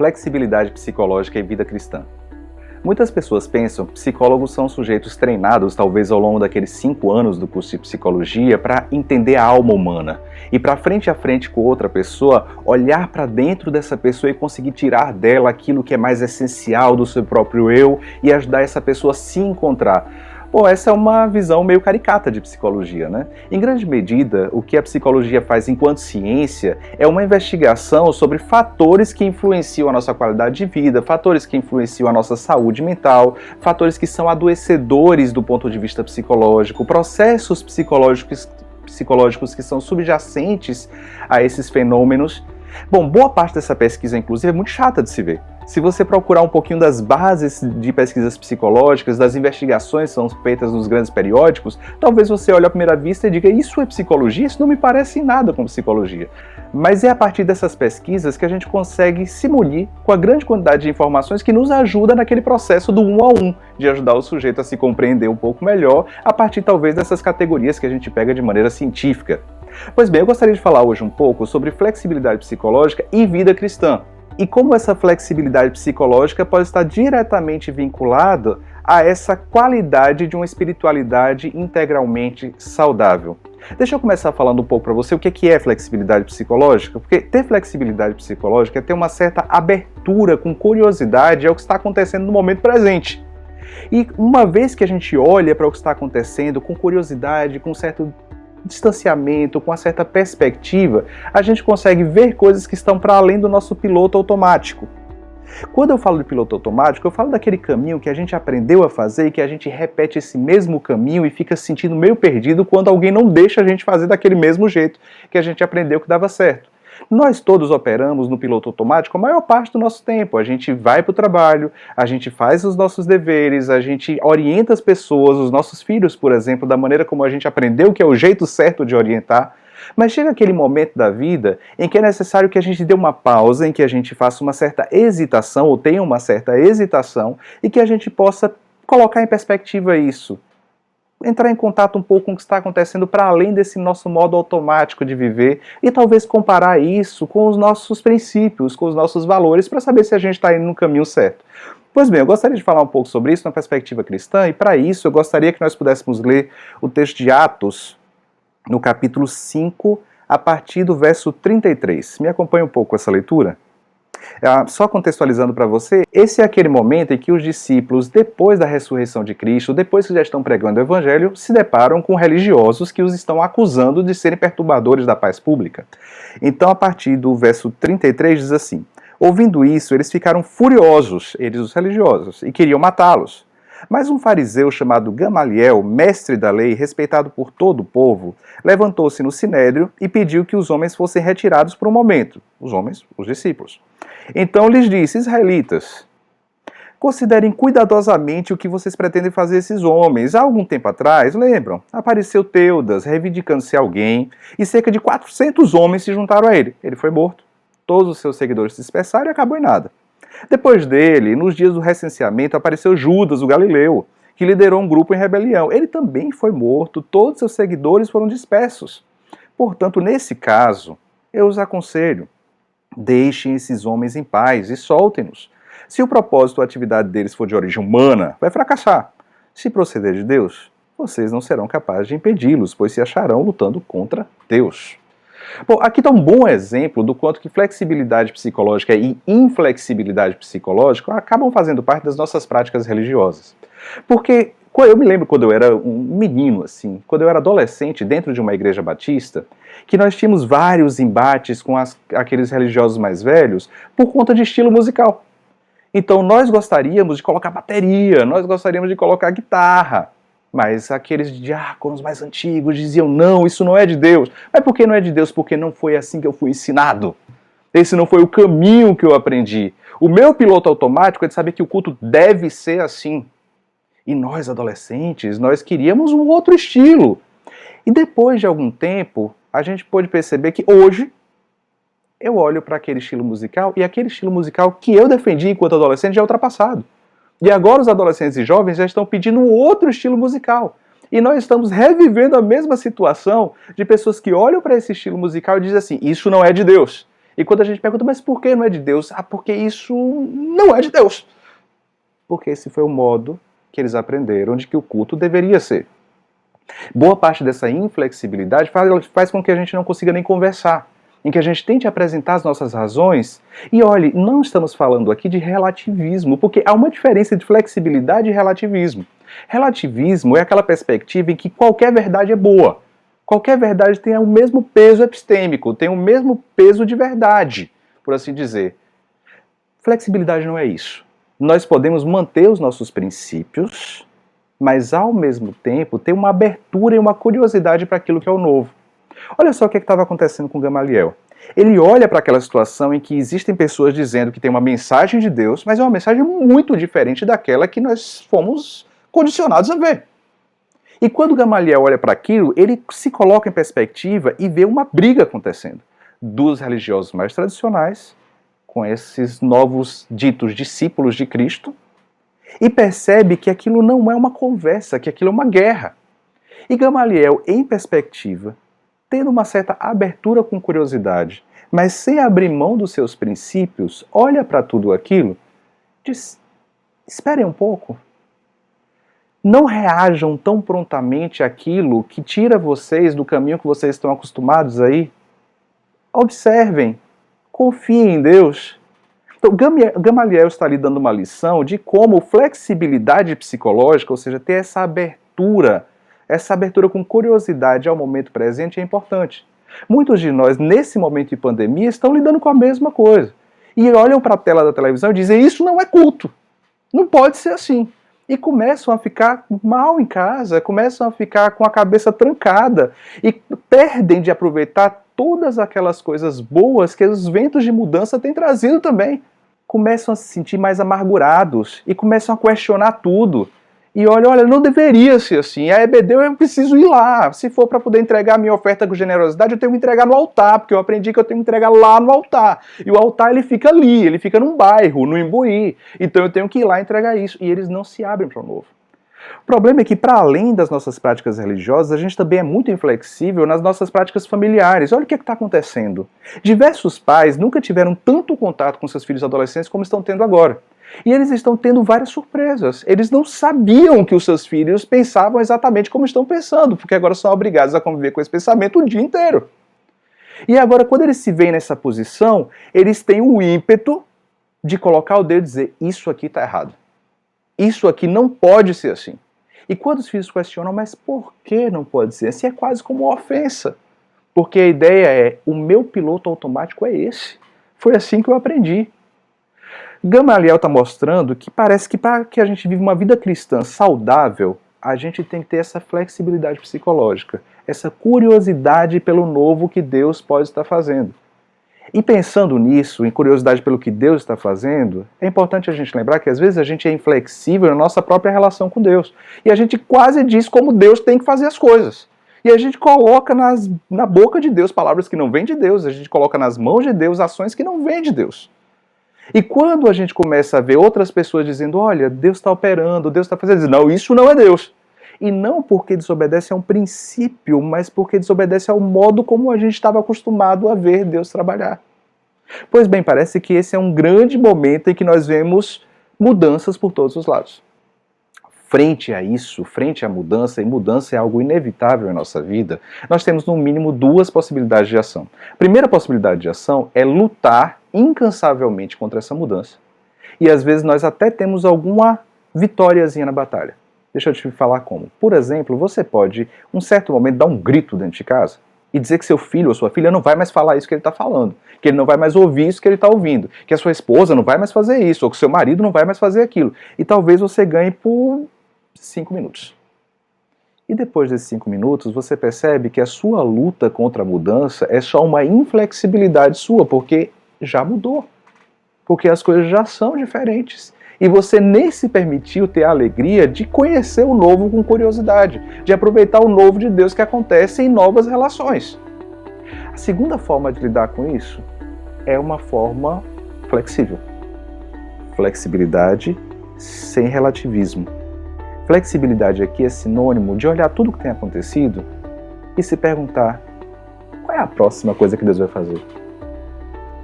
flexibilidade psicológica e vida cristã. Muitas pessoas pensam que psicólogos são sujeitos treinados, talvez ao longo daqueles 5 anos do curso de psicologia, para entender a alma humana e para frente a frente com outra pessoa, olhar para dentro dessa pessoa e conseguir tirar dela aquilo que é mais essencial do seu próprio eu e ajudar essa pessoa a se encontrar. Bom, essa é uma visão meio caricata de psicologia, né? Em grande medida, o que a psicologia faz enquanto ciência é uma investigação sobre fatores que influenciam a nossa qualidade de vida, fatores que influenciam a nossa saúde mental, fatores que são adoecedores do ponto de vista psicológico, processos psicológicos que são subjacentes a esses fenômenos. Bom, boa parte dessa pesquisa, inclusive, é muito chata de se ver. Se você procurar um pouquinho das bases de pesquisas psicológicas, das investigações que são feitas nos grandes periódicos, talvez você olhe à primeira vista e diga, isso é psicologia? Isso não me parece nada com psicologia. Mas é a partir dessas pesquisas que a gente consegue se munir com a grande quantidade de informações que nos ajuda naquele processo do 1 a 1, de ajudar o sujeito a se compreender um pouco melhor, a partir talvez dessas categorias que a gente pega de maneira científica. Pois bem, eu gostaria de falar hoje um pouco sobre flexibilidade psicológica e vida cristã. E como essa flexibilidade psicológica pode estar diretamente vinculada a essa qualidade de uma espiritualidade integralmente saudável. Deixa eu começar falando um pouco para você o que é flexibilidade psicológica, porque ter flexibilidade psicológica é ter uma certa abertura com curiosidade ao que está acontecendo no momento presente. E uma vez que a gente olha para o que está acontecendo com curiosidade, com certo distanciamento, com uma certa perspectiva, a gente consegue ver coisas que estão para além do nosso piloto automático. Quando eu falo de piloto automático, eu falo daquele caminho que a gente aprendeu a fazer e que a gente repete esse mesmo caminho e fica se sentindo meio perdido quando alguém não deixa a gente fazer daquele mesmo jeito que a gente aprendeu que dava certo. Nós todos operamos no piloto automático a maior parte do nosso tempo. A gente vai para o trabalho, a gente faz os nossos deveres, a gente orienta as pessoas, os nossos filhos, por exemplo, da maneira como a gente aprendeu que é o jeito certo de orientar. Mas chega aquele momento da vida em que é necessário que a gente dê uma pausa, em que a gente faça uma certa hesitação, ou tenha uma certa hesitação, e que a gente possa colocar em perspectiva isso. Entrar em contato um pouco com o que está acontecendo para além desse nosso modo automático de viver e talvez comparar isso com os nossos princípios, com os nossos valores, para saber se a gente está indo no caminho certo. Pois bem, eu gostaria de falar um pouco sobre isso na perspectiva cristã e para isso eu gostaria que nós pudéssemos ler o texto de Atos, no capítulo 5, a partir do verso 33. Me acompanha um pouco com essa leitura? Só contextualizando para você, esse é aquele momento em que os discípulos, depois da ressurreição de Cristo, depois que já estão pregando o Evangelho, se deparam com religiosos que os estão acusando de serem perturbadores da paz pública. Então, a partir do verso 33, diz assim: ouvindo isso, eles ficaram furiosos, eles os religiosos, e queriam matá-los. Mas um fariseu chamado Gamaliel, mestre da lei, respeitado por todo o povo, levantou-se no sinédrio e pediu que os homens fossem retirados por um momento. Os homens, os discípulos. Então lhes disse: israelitas, considerem cuidadosamente o que vocês pretendem fazer a esses homens. Há algum tempo atrás, lembram, apareceu Teudas, reivindicando-se alguém, e cerca de 400 homens se juntaram a ele. Ele foi morto. Todos os seus seguidores se dispersaram e acabou em nada. Depois dele, nos dias do recenseamento, apareceu Judas, o Galileu, que liderou um grupo em rebelião. Ele também foi morto, todos seus seguidores foram dispersos. Portanto, nesse caso, eu os aconselho, deixem esses homens em paz e soltem-nos. Se o propósito ou a atividade deles for de origem humana, vai fracassar. Se proceder de Deus, vocês não serão capazes de impedi-los, pois se acharão lutando contra Deus. Bom, aqui está um bom exemplo do quanto que flexibilidade psicológica e inflexibilidade psicológica acabam fazendo parte das nossas práticas religiosas. Porque eu me lembro quando eu era um menino, assim, quando eu era adolescente dentro de uma igreja batista, que nós tínhamos vários embates com aqueles religiosos mais velhos por conta de estilo musical. Então nós gostaríamos de colocar bateria, nós gostaríamos de colocar guitarra, mas aqueles diáconos mais antigos diziam: não, isso não é de Deus. Mas por que não é de Deus? Porque não foi assim que eu fui ensinado. Esse não foi o caminho que eu aprendi. O meu piloto automático é de saber que o culto deve ser assim. E nós, adolescentes, nós queríamos um outro estilo. E depois de algum tempo, a gente pôde perceber que hoje eu olho para aquele estilo musical e aquele estilo musical que eu defendi enquanto adolescente já é ultrapassado. E agora os adolescentes e jovens já estão pedindo um outro estilo musical. E nós estamos revivendo a mesma situação de pessoas que olham para esse estilo musical e dizem assim: isso não é de Deus. E quando a gente pergunta, mas por que não é de Deus? Ah, porque isso não é de Deus. Porque esse foi o modo que eles aprenderam de que o culto deveria ser. Boa parte dessa inflexibilidade faz com que a gente não consiga nem conversar, em que a gente tente apresentar as nossas razões. E olhe, não estamos falando aqui de relativismo, porque há uma diferença de flexibilidade e relativismo. Relativismo é aquela perspectiva em que qualquer verdade é boa. Qualquer verdade tem o mesmo peso epistêmico, tem o mesmo peso de verdade, por assim dizer. Flexibilidade não é isso. Nós podemos manter os nossos princípios, mas ao mesmo tempo ter uma abertura e uma curiosidade para aquilo que é o novo. Olha só o que estava acontecendo com Gamaliel. Ele olha para aquela situação em que existem pessoas dizendo que tem uma mensagem de Deus, mas é uma mensagem muito diferente daquela que nós fomos condicionados a ver. E quando Gamaliel olha para aquilo, ele se coloca em perspectiva e vê uma briga acontecendo dos religiosos mais tradicionais com esses novos ditos discípulos de Cristo, e percebe que aquilo não é uma conversa, que aquilo é uma guerra. E Gamaliel, em perspectiva, tendo uma certa abertura com curiosidade, mas sem abrir mão dos seus princípios, olha para tudo aquilo e diz, esperem um pouco. Não reajam tão prontamente àquilo que tira vocês do caminho que vocês estão acostumados aí. Observem, confiem em Deus. Então, Gamaliel está lhe dando uma lição de como flexibilidade psicológica, ou seja, ter essa abertura com curiosidade ao momento presente é importante. Muitos de nós, nesse momento de pandemia, estão lidando com a mesma coisa. E olham para a tela da televisão e dizem, isso não é culto, não pode ser assim. E começam a ficar mal em casa, começam a ficar com a cabeça trancada e perdem de aproveitar todas aquelas coisas boas que os ventos de mudança têm trazido também. Começam a se sentir mais amargurados e começam a questionar tudo. E olha, não deveria ser assim. A EBD eu preciso ir lá. Se for para poder entregar a minha oferta com generosidade, eu tenho que entregar no altar, porque eu aprendi que eu tenho que entregar lá no altar. E o altar ele fica ali, ele fica num bairro, no Imbuí. Então eu tenho que ir lá entregar isso. E eles não se abrem para o novo. O problema é que, para além das nossas práticas religiosas, a gente também é muito inflexível nas nossas práticas familiares. Olha o que está acontecendo. Diversos pais nunca tiveram tanto contato com seus filhos adolescentes como estão tendo agora. E eles estão tendo várias surpresas. Eles não sabiam que os seus filhos pensavam exatamente como estão pensando, porque agora são obrigados a conviver com esse pensamento o dia inteiro. E agora, quando eles se veem nessa posição, eles têm o ímpeto de colocar o dedo e dizer, isso aqui está errado. Isso aqui não pode ser assim. E quando os filhos questionam, mas por que não pode ser assim? É quase como uma ofensa. Porque a ideia é, o meu piloto automático é esse. Foi assim que eu aprendi. Gamaliel está mostrando que parece que para que a gente viva uma vida cristã saudável, a gente tem que ter essa flexibilidade psicológica, essa curiosidade pelo novo que Deus pode estar fazendo. E pensando nisso, em curiosidade pelo que Deus está fazendo, é importante a gente lembrar que às vezes a gente é inflexível na nossa própria relação com Deus. E a gente quase diz como Deus tem que fazer as coisas. E a gente coloca na boca de Deus palavras que não vêm de Deus, a gente coloca nas mãos de Deus ações que não vêm de Deus. E quando a gente começa a ver outras pessoas dizendo, olha, Deus está operando, Deus está fazendo, não, isso não é Deus. E não porque desobedece a um princípio, mas porque desobedece ao modo como a gente estava acostumado a ver Deus trabalhar. Pois bem, parece que esse é um grande momento em que nós vemos mudanças por todos os lados. Frente a isso, frente à mudança, e mudança é algo inevitável em nossa vida, nós temos no mínimo duas possibilidades de ação. A primeira possibilidade de ação é lutar incansavelmente contra essa mudança. E às vezes nós até temos alguma vitóriazinha na batalha. Deixa eu te falar como. Por exemplo, você pode, um certo momento, dar um grito dentro de casa e dizer que seu filho ou sua filha não vai mais falar isso que ele está falando, que ele não vai mais ouvir isso que ele está ouvindo, que a sua esposa não vai mais fazer isso, ou que seu marido não vai mais fazer aquilo. E talvez você ganhe por 5 minutos. E depois desses 5 minutos, você percebe que a sua luta contra a mudança é só uma inflexibilidade sua, porque já mudou. Porque as coisas já são diferentes. E você nem se permitiu ter a alegria de conhecer o novo com curiosidade, de aproveitar o novo de Deus que acontece em novas relações. A segunda forma de lidar com isso é uma forma flexível. Flexibilidade sem relativismo. Flexibilidade aqui é sinônimo de olhar tudo o que tem acontecido e se perguntar, qual é a próxima coisa que Deus vai fazer?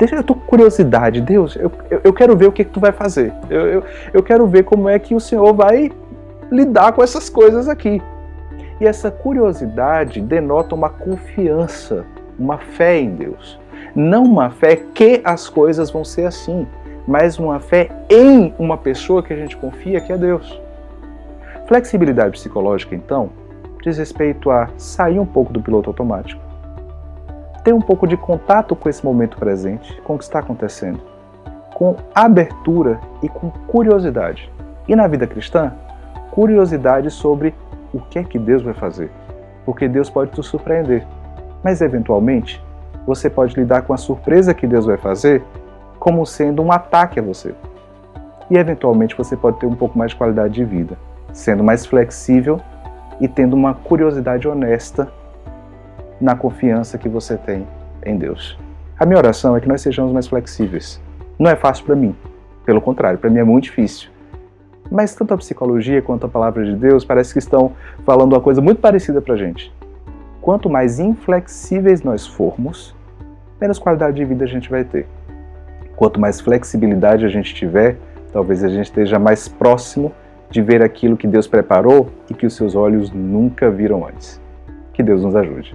Eu tô com curiosidade, Deus, eu quero ver o que tu vai fazer. Eu quero ver como é que o Senhor vai lidar com essas coisas aqui. E essa curiosidade denota uma confiança, uma fé em Deus. Não uma fé que as coisas vão ser assim, mas uma fé em uma pessoa que a gente confia, que é Deus. Flexibilidade psicológica, então, diz respeito a sair um pouco do piloto automático, ter um pouco de contato com esse momento presente, com o que está acontecendo, com abertura e com curiosidade. E na vida cristã, curiosidade sobre o que é que Deus vai fazer. Porque Deus pode te surpreender, mas eventualmente você pode lidar com a surpresa que Deus vai fazer como sendo um ataque a você. E eventualmente você pode ter um pouco mais de qualidade de vida, sendo mais flexível e tendo uma curiosidade honesta na confiança que você tem em Deus. A minha oração é que nós sejamos mais flexíveis. Não é fácil para mim, pelo contrário, para mim é muito difícil. Mas tanto a psicologia quanto a palavra de Deus parece que estão falando uma coisa muito parecida para a gente. Quanto mais inflexíveis nós formos, menos qualidade de vida a gente vai ter. Quanto mais flexibilidade a gente tiver, talvez a gente esteja mais próximo de ver aquilo que Deus preparou e que os seus olhos nunca viram antes. Que Deus nos ajude.